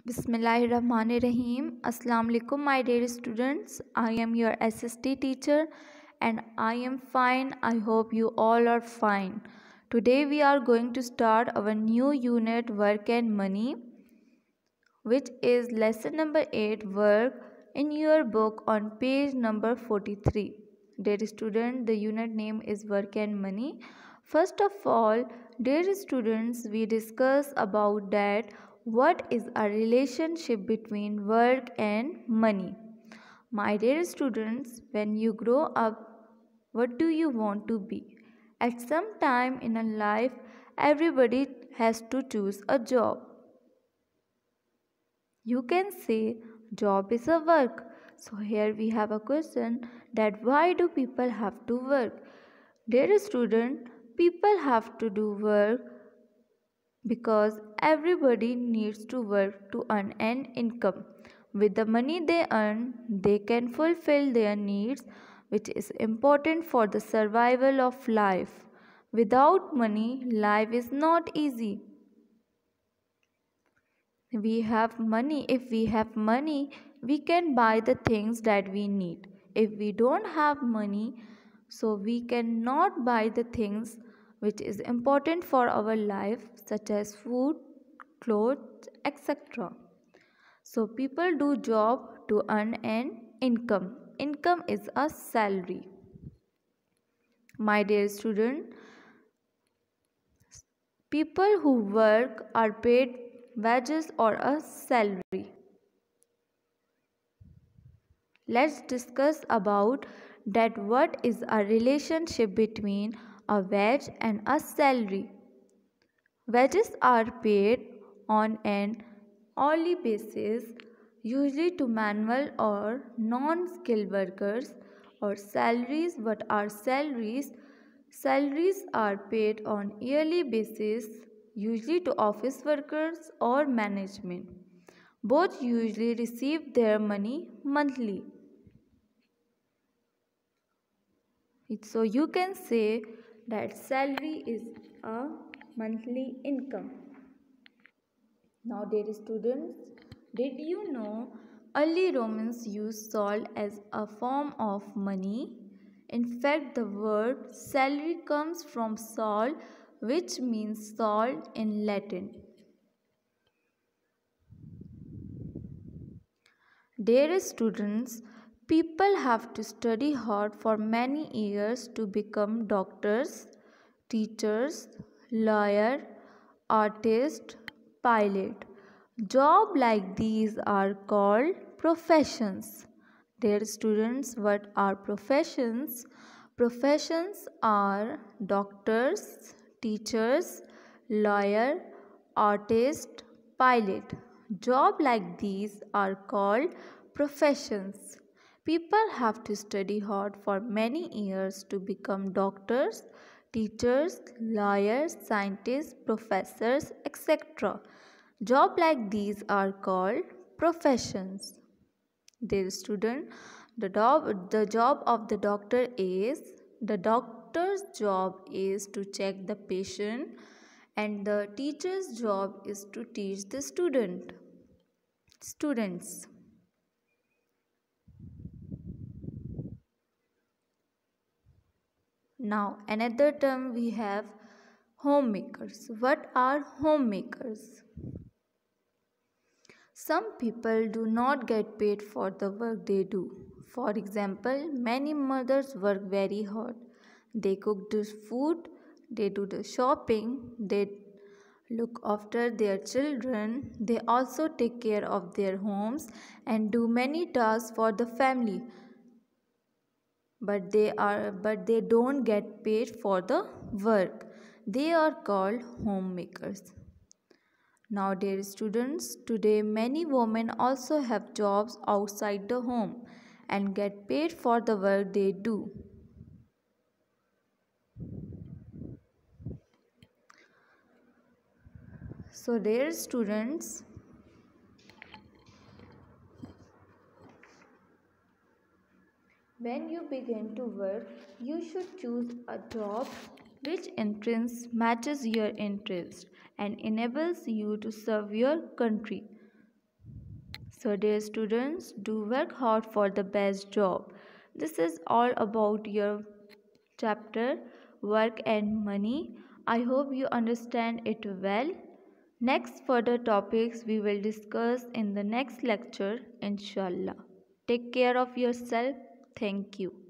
Bismillahirrahmanirrahim. Assalamu alaikum, my dear students. I am your SST teacher and I am fine. I hope you all are fine. Today we are going to start our new unit, Work and Money, which is lesson number 8, Work, in your book on page number 43. Dear student, the unit name is Work and Money. First of all, dear students, we discuss about that what is a relationship between work and money. My dear students, when you grow up, what do you want to be? At some time in a life, everybody has to choose a job. You can say job is a work. So here we have a question that why do people have to work? Dear student, people have to do work because everybody needs to work to earn an income. With the money they earn, they can fulfill their needs, which is important for the survival of life. Without money, life is not easy. If we have money, we can buy the things that we need. If we don't have money, so we cannot buy the things which is important for our life, such as food, clothes, etc. So people do job to earn an income. Income is a salary. My dear student, people who work are paid wages or a salary. Let's discuss about that what is a relationship between a wage and a salary. Wages are paid on an hourly basis, usually to manual or non-skilled workers, or salaries. What are salaries? Salaries are paid on yearly basis, usually to office workers or management. Both usually receive their money monthly. So you can say that salary is a monthly income. Now dear students, did you know early Romans used salt as a form of money? In fact, the word salary comes from sol, which means salt in Latin. Dear students, people have to study hard for many years to become doctors, teachers, lawyer, artist, pilot. Jobs like these are called professions. Dear students, what are professions? Professions are doctors, teachers, lawyer, artist, pilot. Jobs like these are called professions. People have to study hard for many years to become doctors, teachers, lawyers, scientists, professors, etc. Jobs like these are called professions. Dear student, the job of the doctor's job is to check the patient and the teacher's job is to teach the students. Now another term we have homemakers. What are homemakers? Some people do not get paid for the work they do. For example, many mothers work very hard. They cook the food, they do the shopping, they look after their children, they also take care of their homes and do many tasks for the family. But they don't get paid for the work. They are called homemakers. Now, dear students, today many women also have jobs outside the home and get paid for the work they do. So, dear students, when you begin to work, you should choose a job which entrance matches your interest and enables you to serve your country. So dear students, do work hard for the best job. This is all about your chapter work and money. I hope you understand it well. Next further topics we will discuss in the next lecture inshallah. Take care of yourself. Thank you.